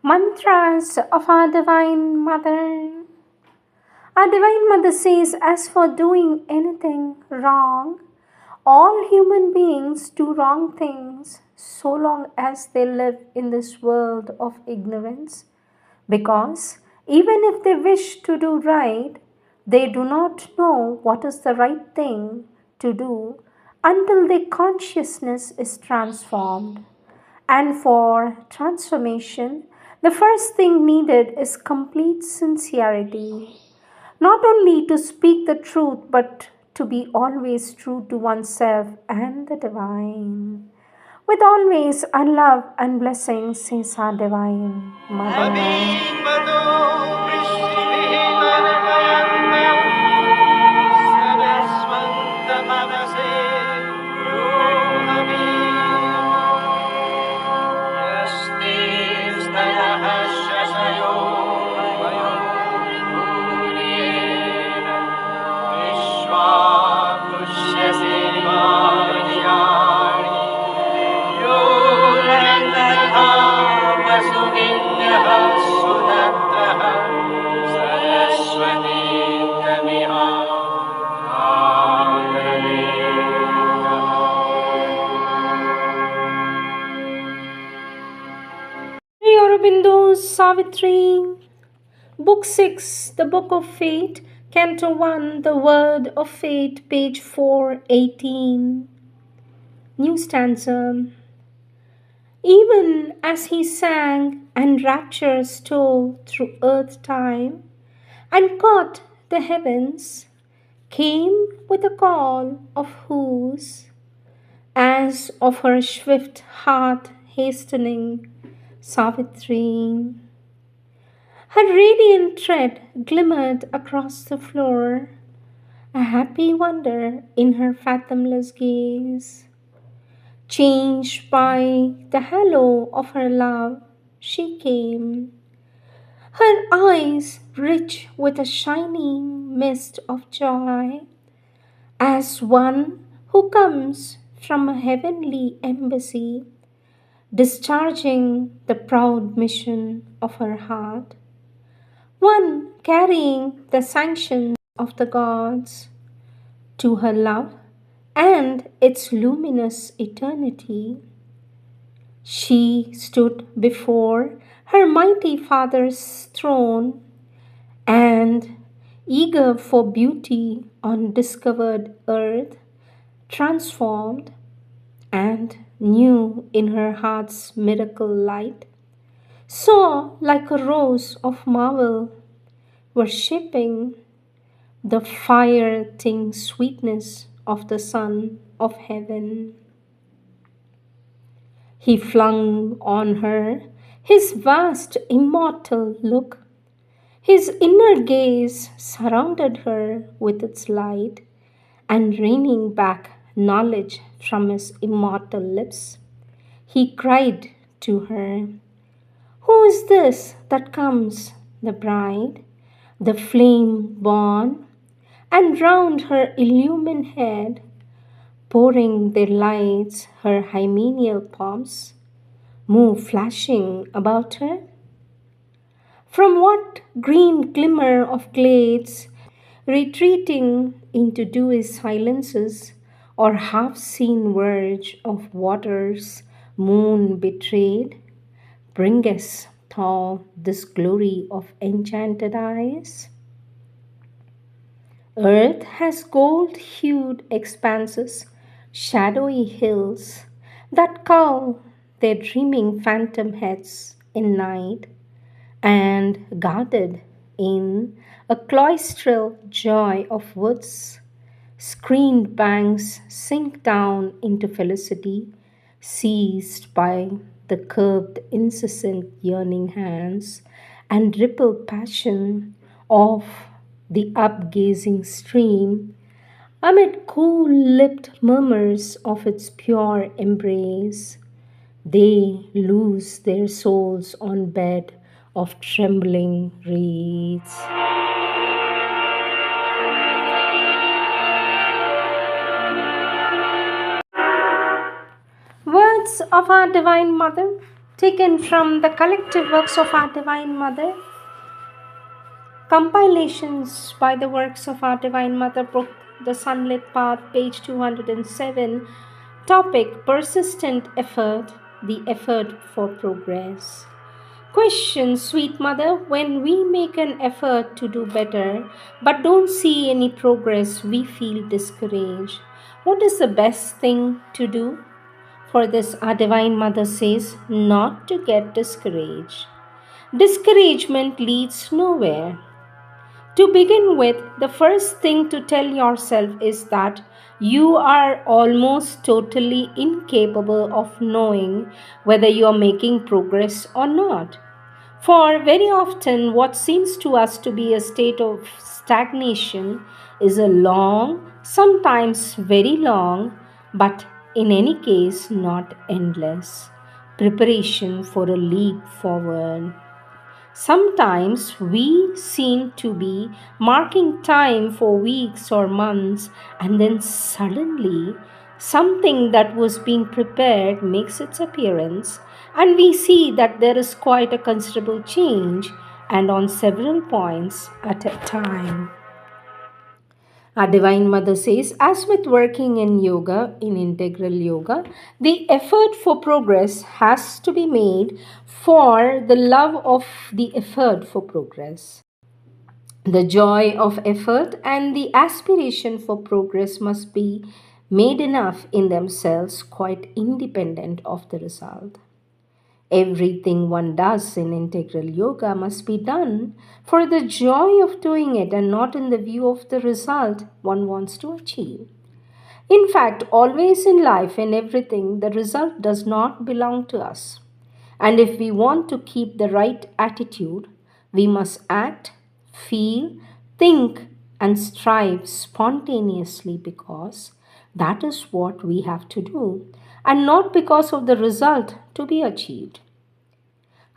Mantras of our Divine Mother. Our Divine Mother says, as for doing anything wrong, all human beings do wrong things so long as they live in this world of ignorance, because even if they wish to do right, they do not know what is the right thing to do until their consciousness is transformed. And for transformation, the first thing needed is complete sincerity. Not only to speak the truth, but to be always true to oneself and the divine. With always our love and blessings, says our Divine Mother. Sri Aurobindo Savitri, Book 6, The Book of Fate, Canto 1, The Word of Fate, page 418. New stanza. Even as he sang and rapture stole through earth time and caught the heavens, came with a call of whose, as of her swift heart hastening, Savitri. Her radiant tread glimmered across the floor, a happy wonder in her fathomless gaze. Changed by the halo of her love, she came, her eyes rich with a shining mist of joy, as one who comes from a heavenly embassy, discharging the proud mission of her heart, one carrying the sanctions of the gods to her love and its luminous eternity. She stood before her mighty Father's throne, and, eager for beauty on discovered earth, transformed and new in her heart's miracle light, saw like a rose of marvel, worshipping the fire-tinged sweetness of the Son of Heaven. He flung on her his vast immortal look. His inner gaze surrounded her with its light, and raining back knowledge from his immortal lips, he cried to her, "Who is this that comes, the bride, the flame born, and round her illumined head, pouring their lights, her hymeneal pomps, move flashing about her? From what green glimmer of glades, retreating into dewy silences, or half-seen verge of waters, moon betrayed, bringest thou this glory of enchanted eyes? Earth has gold-hued expanses, shadowy hills that cow their dreaming phantom heads in night, and guarded in a cloistral joy of woods, screened banks sink down into felicity, seized by the curved incessant yearning hands and rippled passion of the upgazing stream, amid cool-lipped murmurs of its pure embrace, they lose their souls on bed of trembling reeds. Words of our Divine Mother. taken from the collective works of our Divine Mother, compilations by the works of our Divine Mother book, The Sunlit Path, page 207, topic Persistent Effort, the effort for progress. Question, sweet mother, when we make an effort to do better but don't see any progress, we feel discouraged. What is the best thing to do? For this, our Divine Mother says not to get discouraged. Discouragement leads nowhere. To begin with, the first thing to tell yourself is that you are almost totally incapable of knowing whether you are making progress or not. For very often, what seems to us to be a state of stagnation is a long, sometimes very long, but in any case not endless, preparation for a leap forward. Sometimes we seem to be marking time for weeks or months, and then suddenly something that was being prepared makes its appearance, and we see that there is quite a considerable change, and on several points at a time. Our Divine Mother says, as with working in yoga, in integral yoga, the effort for progress has to be made for the love of the effort for progress. The joy of effort and the aspiration for progress must be made enough in themselves, quite independent of the result. Everything one does in integral yoga must be done for the joy of doing it and not in the view of the result one wants to achieve. In fact, always in life and everything, the result does not belong to us. And if we want to keep the right attitude, we must act, feel, think, and strive spontaneously because that is what we have to do, and not because of the result to be achieved.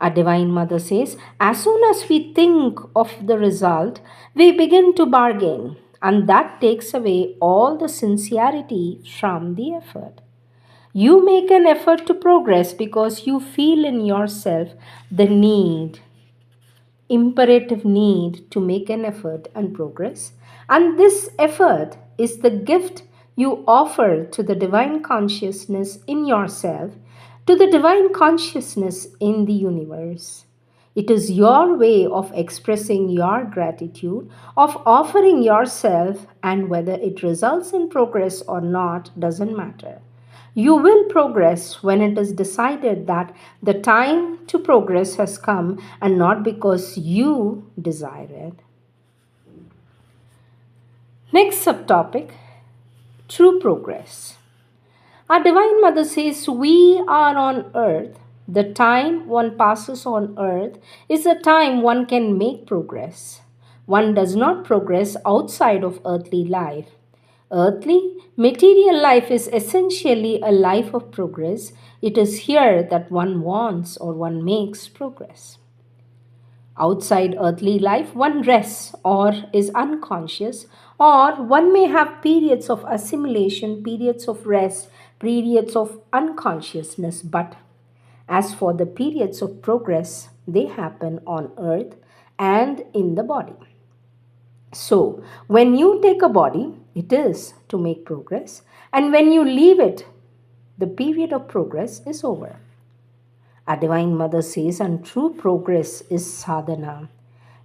Our Divine Mother says, as soon as we think of the result, we begin to bargain, and that takes away all the sincerity from the effort. You make an effort to progress because you feel in yourself the need, imperative need to make an effort and progress. And this effort is the gift you offer to the divine consciousness in yourself, to the divine consciousness in the universe. It is your way of expressing your gratitude, of offering yourself, and whether it results in progress or not doesn't matter. You will progress when it is decided that the time to progress has come and not because you desire it. Next subtopic, true progress. Our Divine Mother says we are on earth. The time one passes on earth is the time one can make progress. One does not progress outside of earthly life. Earthly, material life is essentially a life of progress. It is here that one wants or one makes progress. Outside earthly life, one rests or is unconscious, or one may have periods of assimilation, periods of rest, periods of unconsciousness. But as for the periods of progress, they happen on earth and in the body. So, when you take a body, it is to make progress, and when you leave it, the period of progress is over. Our Divine Mother says, and true progress is sadhana.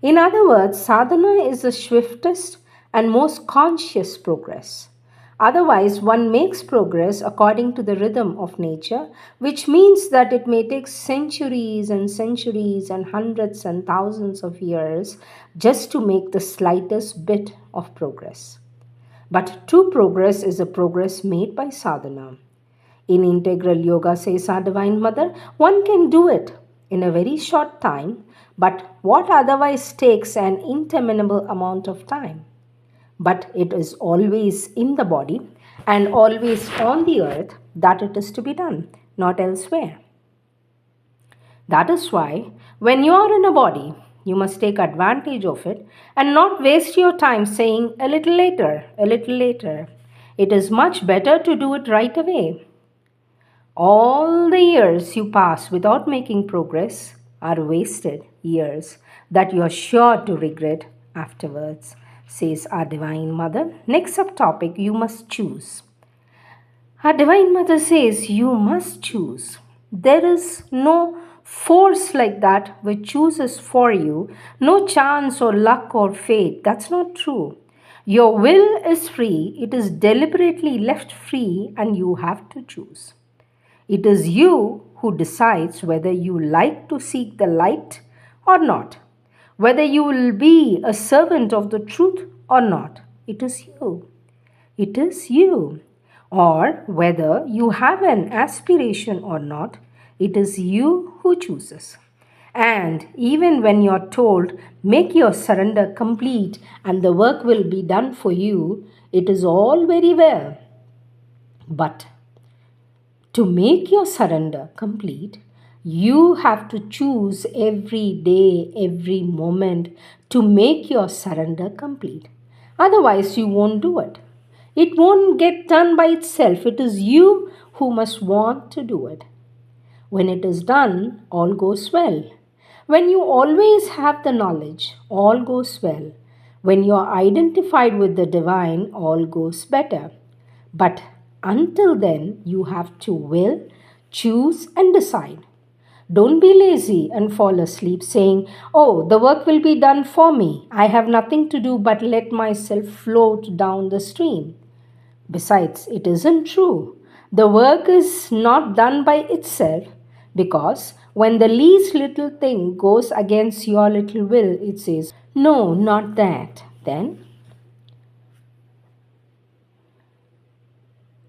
In other words, sadhana is the swiftest and most conscious progress. Otherwise, one makes progress according to the rhythm of nature, which means that it may take centuries and hundreds and thousands of years just to make the slightest bit of progress. But true progress is a progress made by sadhana. In integral yoga, says our Divine Mother, one can do it in a very short time, but what otherwise takes an interminable amount of time. But it is always in the body and always on the earth that it is to be done, not elsewhere. That is why, when you are in a body, you must take advantage of it and not waste your time saying a little later, a little later. It is much better to do it right away. All the years you pass without making progress are wasted years that you are sure to regret afterwards, says our Divine Mother. Next subtopic, you must choose. Our Divine Mother says you must choose. There is no force like that which chooses for you, no chance or luck or fate. That's not true. Your will is free, it is deliberately left free, and you have to choose. It is you who decides whether you like to seek the light or not, whether you will be a servant of the truth or not. It is you. It is you. Or whether you have an aspiration or not, it is you who chooses. And even when you're told, make your surrender complete and the work will be done for you, it is all very well. But to make your surrender complete, you have to choose every day, every moment to make your surrender complete. Otherwise, you won't do it. It won't get done by itself. It is you who must want to do it. When it is done, all goes well. When you always have the knowledge, all goes well. When you are identified with the divine, all goes better. But until then, you have to will, choose, and decide. Don't be lazy and fall asleep saying, oh, the work will be done for me. I have nothing to do but let myself float down the stream. Besides, it isn't true. The work is not done by itself because when the least little thing goes against your little will, it says, no, not that. Then,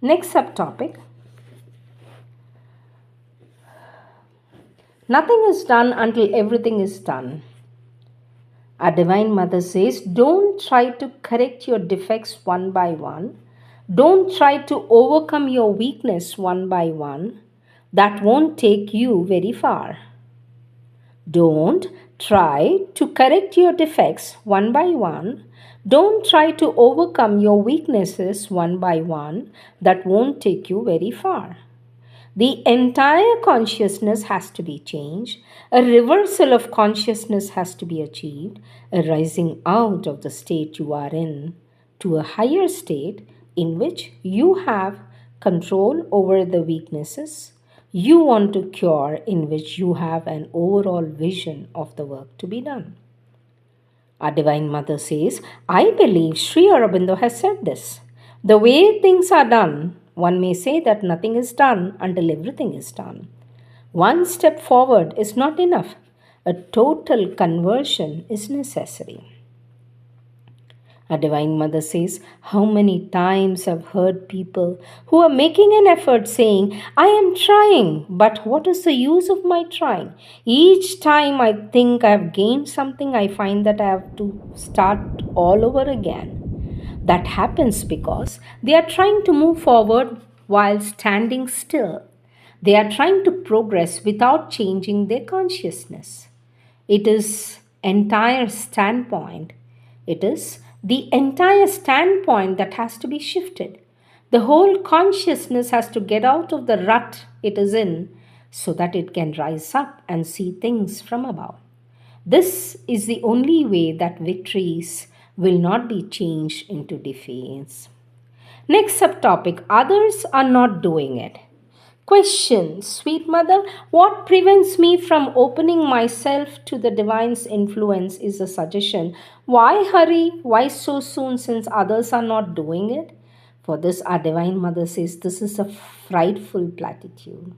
next subtopic, nothing is done until everything is done. Our Divine Mother says, don't try to correct your defects one by one. Don't try to overcome your weakness one by one. That won't take you very far. Don't try to correct your defects one by one. Don't try to overcome your weaknesses one by one. That won't take you very far. The entire consciousness has to be changed. A reversal of consciousness has to be achieved. A rising out of the state you are in to a higher state in which you have control over the weaknesses you want to cure, in which you have an overall vision of the work to be done. Our Divine Mother says, I believe Sri Aurobindo has said this. The way things are done, one may say that nothing is done until everything is done. One step forward is not enough. A total conversion is necessary. Our Divine Mother says, how many times I've heard people who are making an effort saying, I am trying, but what is the use of my trying? Each time I think I've gained something, I find that I have to start all over again. That happens because they are trying to move forward while standing still. They are trying to progress without changing their consciousness. It is entire standpoint. It is the entire standpoint that has to be shifted. The whole consciousness has to get out of the rut it is in so that it can rise up and see things from above. This is the only way that victories will not be changed into defeats. Next subtopic, others are not doing it. Question, sweet mother, what prevents me from opening myself to the divine's influence is a suggestion. Why hurry? Why so soon since others are not doing it? For this, our Divine Mother says this is a frightful platitude.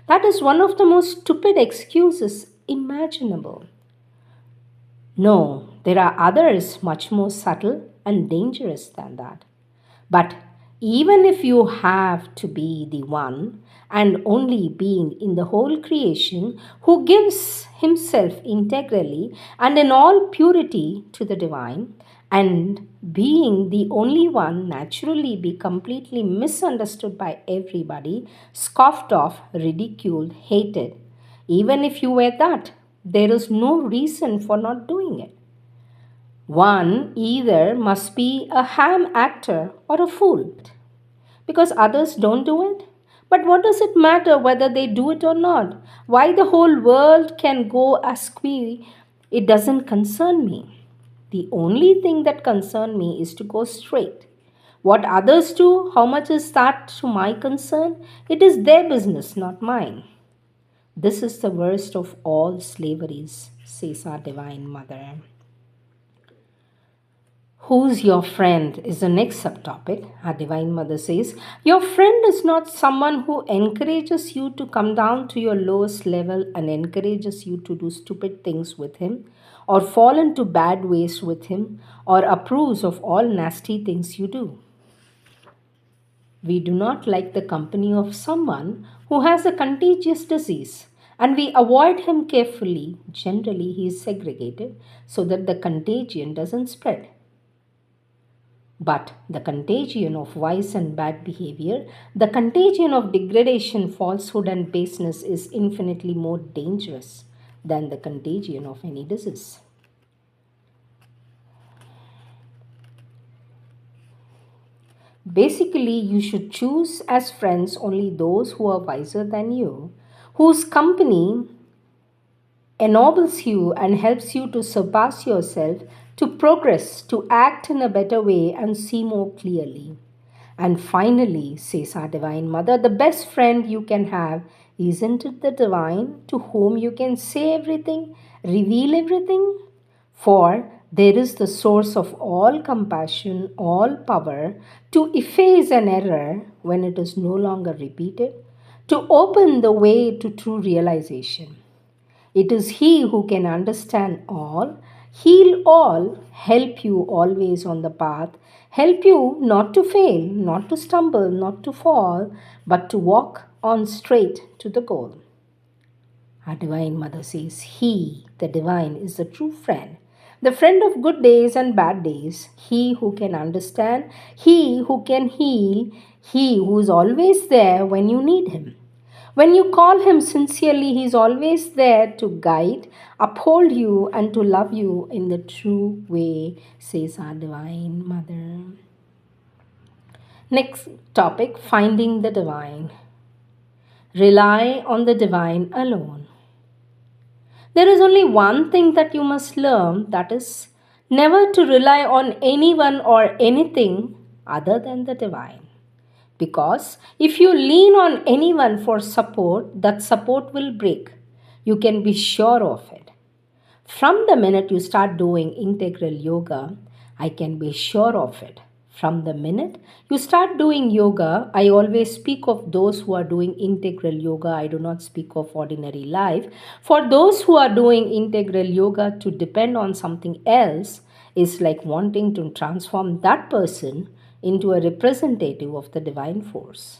That is one of the most stupid excuses imaginable. No, there are others much more subtle and dangerous than that. But even if you have to be the one and only being in the whole creation who gives himself integrally and in all purity to the divine, and being the only one naturally be completely misunderstood by everybody, scoffed off, ridiculed, hated. Even if you were that, there is no reason for not doing it. One either must be a ham actor or a fool because others don't do it. But what does it matter whether they do it or not? Why the whole world can go askew, it doesn't concern me. The only thing that concerns me is to go straight. What others do, how much is that to my concern? It is their business, not mine. This is the worst of all slaveries, says our Divine Mother. Who's your friend is the next subtopic. Our Divine Mother says, your friend is not someone who encourages you to come down to your lowest level and encourages you to do stupid things with him, or fall into bad ways with him, or approves of all nasty things you do. We do not like the company of someone who has a contagious disease, and we avoid him carefully. Generally, he is segregated so that the contagion doesn't spread. But the contagion of vice and bad behavior, the contagion of degradation, falsehood, and baseness is infinitely more dangerous than the contagion of any disease. Basically, you should choose as friends only those who are wiser than you, whose company ennobles you and helps you to surpass yourself, to progress, to act in a better way and see more clearly. And finally, says our Divine Mother, the best friend you can have isn't it the Divine to whom you can say everything, reveal everything? For there is the source of all compassion, all power to efface an error when it is no longer repeated, to open the way to true realization. It is He who can understand all, heal all, help you always on the path, help you not to fail, not to stumble, not to fall, but to walk on straight to the goal. Our Divine Mother says, He, the Divine, is the true friend, the friend of good days and bad days, He who can understand, He who can heal, He who is always there when you need Him. When you call Him sincerely, He is always there to guide, uphold you, and to love you in the true way, says our Divine Mother. Next topic, finding the Divine. Rely on the Divine alone. There is only one thing that you must learn, that is never to rely on anyone or anything other than the Divine. Because if you lean on anyone for support, that support will break. You can be sure of it. From the minute you start doing integral yoga, I can be sure of it. From the minute you start doing yoga, I always speak of those who are doing integral yoga. I do not speak of ordinary life. For those who are doing integral yoga, to depend on something else is like wanting to transform that person into a representative of the divine force.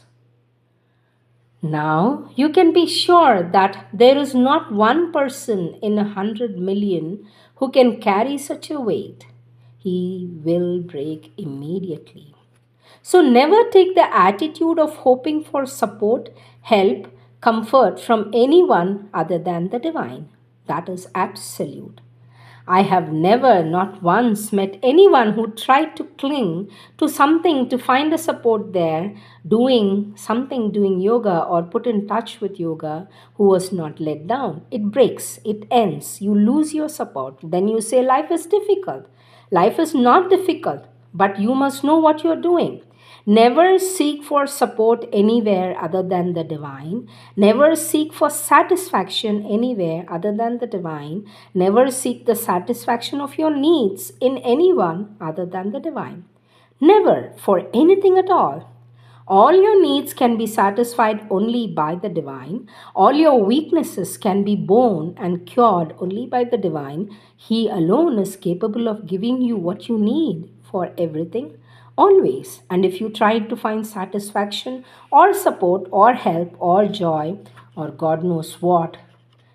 Now, you can be sure that there is not one person in 100 million who can carry such a weight. He will break immediately. So, never take the attitude of hoping for support, help, comfort from anyone other than the divine. That is absolute. I have never, not once, met anyone who tried to cling to something to find a support there, doing yoga or put in touch with yoga, who was not let down. It breaks, it ends, you lose your support. Then you say, life is difficult. Life is not difficult, but you must know what you're doing. Never seek for support anywhere other than the divine. Never seek for satisfaction anywhere other than the divine. Never seek the satisfaction of your needs in anyone other than the divine. Never for anything at all. All your needs can be satisfied only by the divine. All your weaknesses can be borne and cured only by the divine. He alone is capable of giving you what you need for everything, always. And if you try to find satisfaction or support or help or joy or God knows what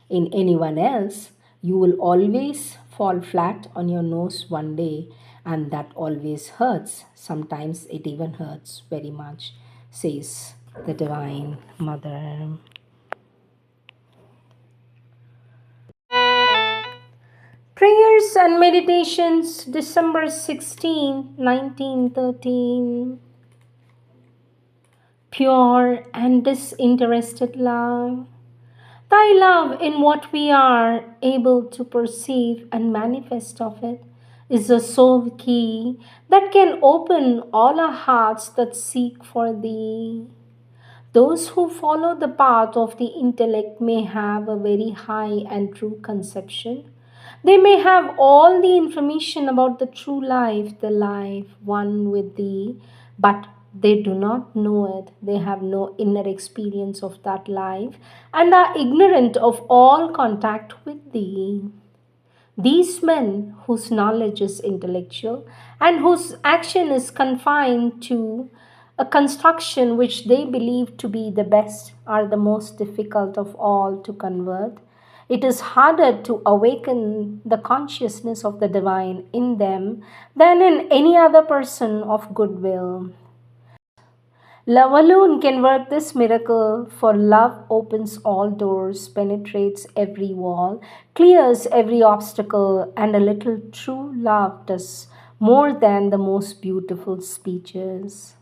in anyone else, you will always fall flat on your nose one day, and that always hurts. Sometimes it even hurts very much, says the Divine Mother. Prayers and Meditations, December 16, 1913. pure and disinterested love. Thy love in what we are able to perceive and manifest of it is the sole key that can open all our hearts that seek for thee. Those who follow the path of the intellect may have a very high and true conception. They may have all the information about the true life, the life one with thee, but they do not know it. They have no inner experience of that life and are ignorant of all contact with thee. These men, whose knowledge is intellectual and whose action is confined to a construction which they believe to be the best, are the most difficult of all to convert. It is harder to awaken the consciousness of the divine in them than in any other person of goodwill. Love alone can work this miracle, for love opens all doors, penetrates every wall, clears every obstacle, and a little true love does more than the most beautiful speeches.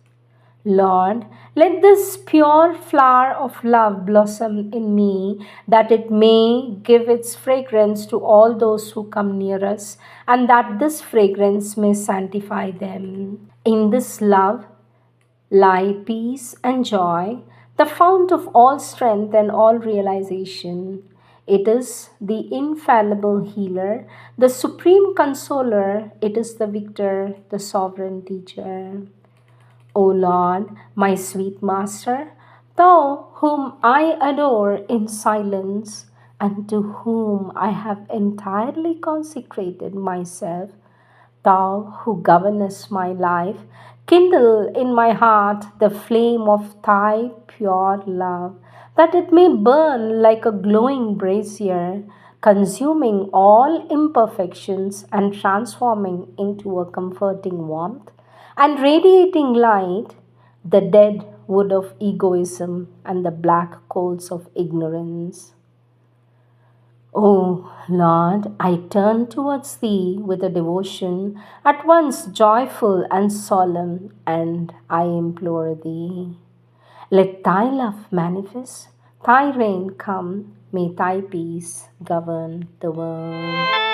Lord, let this pure flower of love blossom in me, that it may give its fragrance to all those who come near us, and that this fragrance may sanctify them. In this love, lie peace and joy, the fount of all strength and all realization. It is the infallible healer, the supreme consoler, it is the victor, the sovereign teacher. O Lord, my sweet Master, thou whom I adore in silence, and to whom I have entirely consecrated myself, thou who governest my life, kindle in my heart the flame of thy pure love, that it may burn like a glowing brazier, consuming all imperfections and transforming into a comforting warmth and radiating light the dead wood of egoism and the black coals of ignorance. O Lord, I turn towards Thee with a devotion at once joyful and solemn, and I implore Thee. Let Thy love manifest, Thy reign come, may Thy peace govern the world.